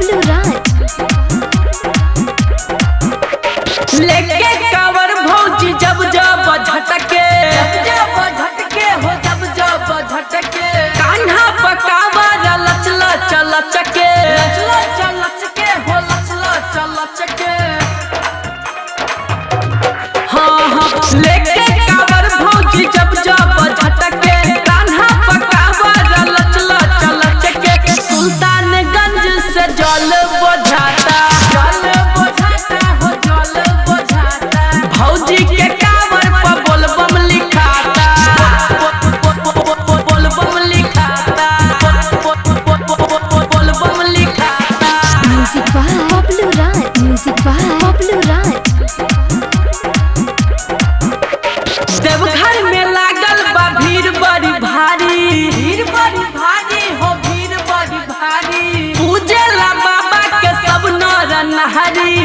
बबलू राज। लेके कावर भौजी जब जब झटके हो जब झटके कान्हा पकावर लचला चलचके हो लचला चलचके। हाँ लेके कावर भौजी जब जब झटके कान्हा पकावर लचला चलचके। सुल्तानगंज से जल बोझाता भौजी के कावर पर बोलबम लिखाता बोलबम लिखाता बोलबम लिखाता। Music by Bablu Raj, music by Bablu Raj. Deoghar में लागल बा भीड़ बड़ी भारी हो भीड़ बड़ी भारी। पूजेला बाबा के सब नर नहरी